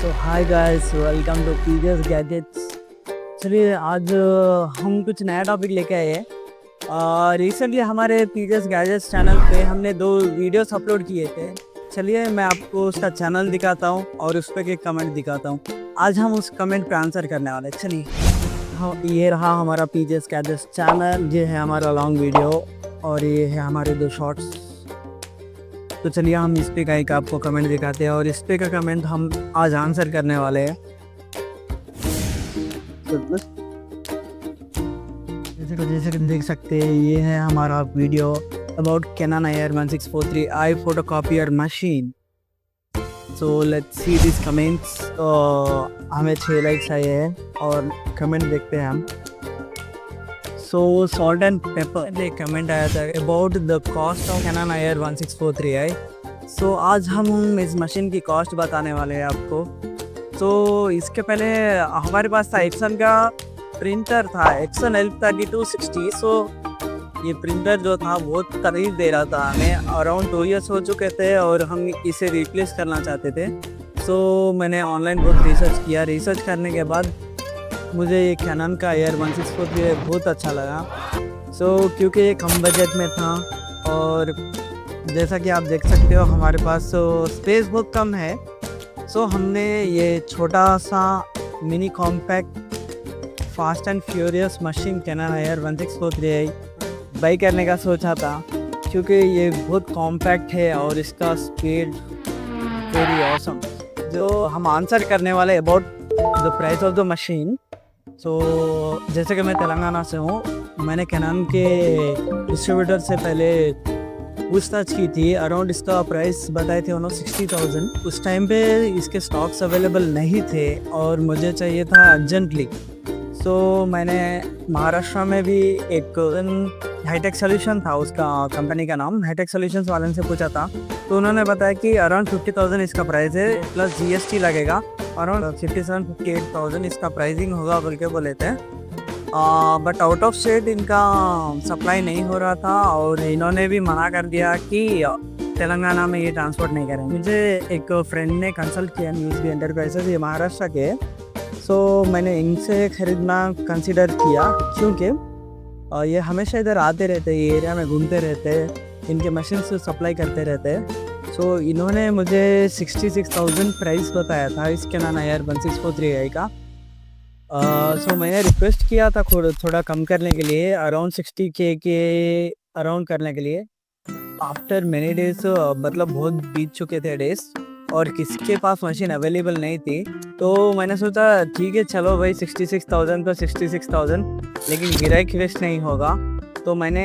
तो hi guys, welcome to PJ's gadgets. चलिए आज हम कुछ नया टॉपिक लेके आए हैं। रिसेंटली हमारे पीजेस गैजेट्स चैनल पे हमने 2 वीडियोस अपलोड किए थे। चलिए मैं आपको उसका चैनल दिखाता हूँ और उस पर एक कमेंट दिखाता हूँ। आज हम उस कमेंट पे आंसर करने वाले हैं। चलिए हाँ, ये रहा हमारा पीजेस गैजेट्स चैनल, ये है हमारा लॉन्ग वीडियो और ये है हमारे 2 शॉर्ट्स। तो चलिए हम इस पे का एक आपको कमेंट दिखाते हैं और इस पे का कमेंट हम आज आंसर करने वाले हैं। जैसे कि देख सकते हैं, ये है हमारा video about Canon IR1643 I photocopier machine. So let's see this comments. हमें 6 लाइक्स आए हैं और कमेंट देखते हैं हम। सो सॉल्ट एंड पेपर एक कमेंट आया था about the cost of Canon IR1643i। सो आज हम इस मशीन की कॉस्ट बताने वाले हैं आपको। तो इसके पहले हमारे पास था एक्सन का प्रिंटर था, एक्सन L3260। सो ये प्रिंटर जो था वो खरीद दे रहा था हमें, अराउंड 2 ईयर्स हो चुके थे और हम इसे रिप्लेस करना चाहते थे। सो मैंने ऑनलाइन बहुत रिसर्च किया। रिसर्च करने के बाद मुझे ये कैनन का IR1643 बहुत अच्छा लगा। क्योंकि ये कम बजट में था और जैसा कि आप देख सकते हो हमारे पास स्पेस बहुत कम है। हमने ये छोटा सा mini compact fast and furious machine Canon IR1643 buy करने का सोचा था, क्योंकि ये बहुत कॉम्पैक्ट है और इसका स्पीड वेरी ऑसम। जो हम आंसर करने वाले about the price of the machine. जैसे कि मैं तेलंगाना से हूँ, मैंने कैनन के डिस्ट्रीब्यूटर से पहले पूछताछ की थी। अराउंड इसका प्राइस बताए थे उन्होंने 60,000। उस टाइम पे इसके स्टॉक्स अवेलेबल नहीं थे और मुझे चाहिए था अर्जेंटली। मैंने महाराष्ट्र में भी एक हाईटेक सोल्यूशन था, उसका कंपनी का नाम हाईटेक सोल्यूशंस वाले से पूछा था। तो उन्होंने बताया कि अराउंड 50,000 इसका प्राइस है, प्लस GST लगेगा। अराउंड 57-58,000 इसका प्राइसिंग होगा बोल के बोले थे। बट आउट ऑफ स्टेट इनका सप्लाई नहीं हो रहा था और इन्होंने भी मना कर दिया कि तेलंगाना में ये ट्रांसपोर्ट नहीं करेंगे। मुझे एक फ्रेंड ने कंसल्ट किया, न्यूज़ बी एंटरप्राइजेस, ये महाराष्ट्र के। मैंने इनसे ख़रीदना कंसिडर किया, क्योंकि ये हमेशा इधर आते रहते, ये एरिया में घूमते रहते, इनके मशीन से सप्लाई करते रहते। इन्होंने मुझे 66,000 प्राइस बताया था इस कैनन IR1643i का। मैंने रिक्वेस्ट किया था थोड़ा कम करने के लिए, अराउंड 60K के अराउंड करने के लिए। आफ्टर मैनी डेज, मतलब बहुत बीत चुके थे डेज और किसके पास मशीन अवेलेबल नहीं थी। तो मैंने सोचा ठीक है चलो भाई, 66,000 तो 66,000, लेकिन गिराइक वेस्ट नहीं होगा। तो मैंने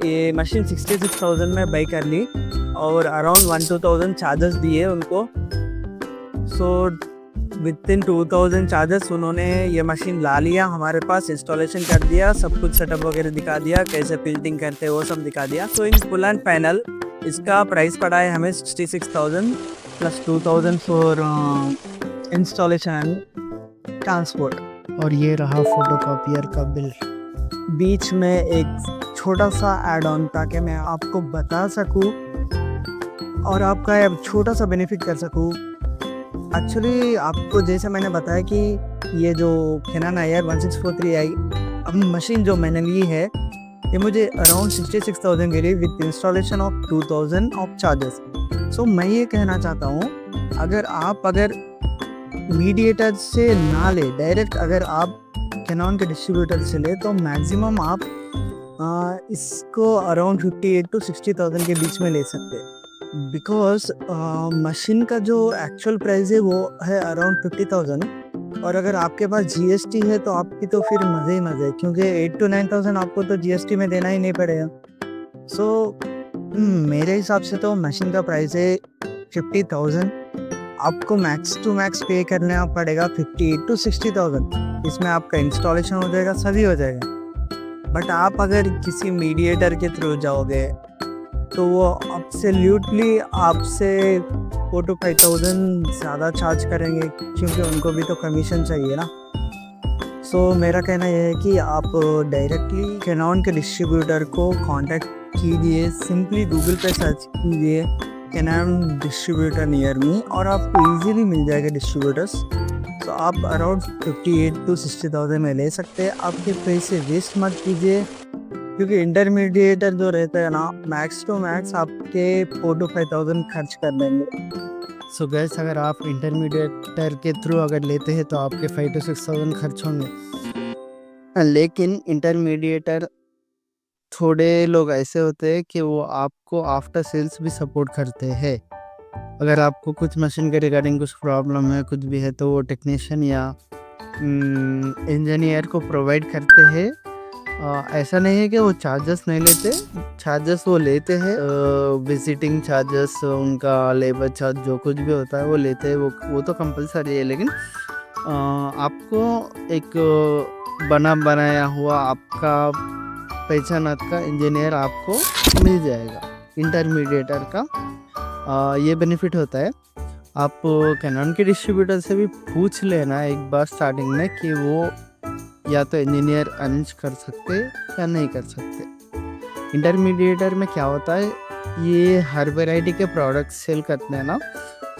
ये मशीन 66,000 में बाई कर ली और अराउंड 1-2,000 चार्जेस दिए उनको। विद इन 2,000 चार्जेस उन्होंने ये मशीन ला लिया, हमारे पास इंस्टॉलेशन कर दिया, सब कुछ सेटअप वगैरह दिखा दिया, कैसे फिल्टिंग करते हैं वो सब दिखा दिया। इन फुल एंड फाइनल इसका प्राइस पड़ा है हमें 66,000 plus 2,000 for installation and transport. और ये रहा फोटोकॉपियर का बिल। बीच में एक छोटा सा एड ऑन ताकि मैं आपको बता सकूं और आपका छोटा सा बेनिफिट कर सकूं। एक्चुअली आपको जैसे मैंने बताया कि ये जो कैनन IR1643i मशीन जो मैंने ली है, ये मुझे अराउंड 66,000 के लिए with installation of 2,000 of charges. मैं ये कहना चाहता हूँ, अगर मीडिएटर से ना ले, डायरेक्ट अगर आप कैनन के डिस्ट्रीब्यूटर से ले, तो मैक्सिमम आप इसको अराउंड 58,000 to 60,000 के बीच में ले सकते हैं। बिकॉज मशीन का जो एक्चुअल प्राइस है वो है अराउंड 50,000 और अगर आपके पास GST है तो आपकी तो फिर मज़े ही मज़े, क्योंकि 8-9,000 आपको तो GST में देना ही नहीं पड़ेगा। मेरे हिसाब से तो मशीन का प्राइस है 50,000। आपको मैक्स टू मैक्स पे करना पड़ेगा 58,000 to 60,000। इसमें आपका इंस्टॉलेशन हो जाएगा, सभी हो जाएगा। बट आप अगर किसी मीडिएटर के थ्रू जाओगे तो वो एब्सोल्युटली आपसे 4,000 to 5,000 ज़्यादा चार्ज करेंगे, क्योंकि उनको भी तो कमीशन चाहिए ना। मेरा कहना यह है कि आप डायरेक्टली कैनन के डिस्ट्रीब्यूटर को कांटेक्ट कीजिए, सिंपली गूगल पे सर्च कीजिए कैनन डिस्ट्रीब्यूटर नियर मी और आपको इजीली मिल जाएगा डिस्ट्रीब्यूटर्स। तो आप अराउंड 58 to 60,000 में ले सकते हैं। आपके पैसे वेस्ट मत कीजिए, क्योंकि इंटरमीडिएटर जो रहता है ना, मैक्स टू मैक्स आपके 4 to 5,000 खर्च कर देंगे। सो गैस, अगर आप इंटरमीडिएटर के थ्रू अगर लेते हैं तो आपके 5 to 6,000 खर्च होंगे। लेकिन इंटरमीडिएटर थोड़े लोग ऐसे होते हैं कि वो आपको आफ्टर सेल्स भी सपोर्ट करते हैं। अगर आपको कुछ मशीन के रिगार्डिंग कुछ प्रॉब्लम है, कुछ भी है, तो वो टेक्नीशियन या इंजीनियर को प्रोवाइड करते हैं। ऐसा नहीं है कि वो चार्जेस नहीं लेते, चार्जेस वो लेते हैं। विजिटिंग चार्जेस, उनका लेबर चार्ज, जो कुछ भी होता है वो लेते हैं। वो तो कंपलसरी है। लेकिन आपको एक बना बनाया हुआ आपका पहचान का इंजीनियर आपको मिल जाएगा इंटरमीडिएटर का। ये बेनिफिट होता है। आप कैनन के डिस्ट्रीब्यूटर से भी पूछ लेना एक बार स्टार्टिंग में कि वो या तो इंजीनियर अरेंज कर सकते या नहीं कर सकते। इंटरमीडिएटर में क्या होता है, ये हर वैरायटी के प्रोडक्ट्स सेल करते हैं ना।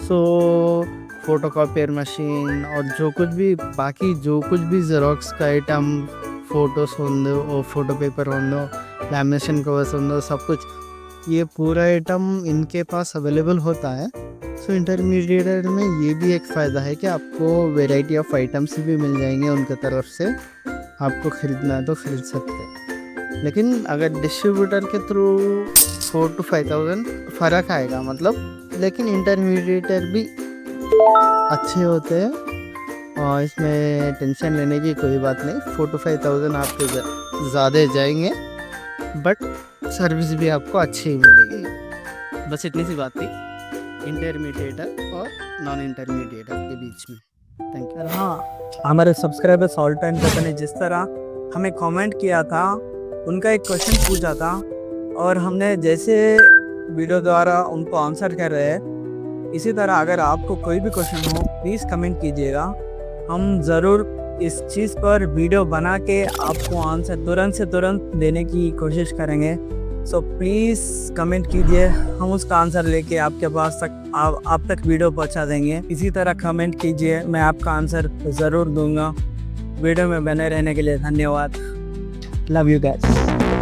सो फोटोकॉपियर मशीन और जो कुछ भी बाकी जो कुछ भी जेरोक्स का आइटम, फोटोस होंगे, फोटो पेपर होंगे, लैमिनेशन कवर्स होंगे, सब कुछ ये पूरा आइटम इनके पास अवेलेबल होता है। सो इंटरमीडिएटर में ये भी एक फ़ायदा है कि आपको वैरायटी ऑफ आइटम्स भी मिल जाएंगे उनके तरफ से। आपको ख़रीदना है तो ख़रीद सकते हैं। लेकिन अगर डिस्ट्रीब्यूटर के थ्रू 4 to 5,000 फ़र्क आएगा मतलब। लेकिन इंटरमीडिएटर भी अच्छे होते हैं और इसमें टेंशन लेने की कोई बात नहीं। 4 to 5,000 आपके ज़्यादा जाएंगे, बट सर्विस भी आपको अच्छी मिलेगी। बस इतनी सी बात थी इंटरमीडिएटर और नॉन इंटरमीडिएटर के बीच में। Thank you. हाँ, हमारे सब्सक्राइबर सॉल्ट एंड पेपर ने जिस तरह हमें कमेंट किया था, उनका एक क्वेश्चन पूछा था और हमने जैसे वीडियो द्वारा उनको आंसर कर रहे हैं, इसी तरह अगर आपको कोई भी क्वेश्चन हो प्लीज़ कमेंट कीजिएगा। हम ज़रूर इस चीज़ पर वीडियो बना के आपको आंसर तुरंत से तुरंत देने की कोशिश करेंगे। सो प्लीज़ कमेंट कीजिए, हम उसका आंसर लेके आपके पास तक आप तक वीडियो पहुंचा देंगे। इसी तरह कमेंट कीजिए, मैं आपका आंसर ज़रूर दूंगा। वीडियो में बने रहने के लिए धन्यवाद। Love you guys.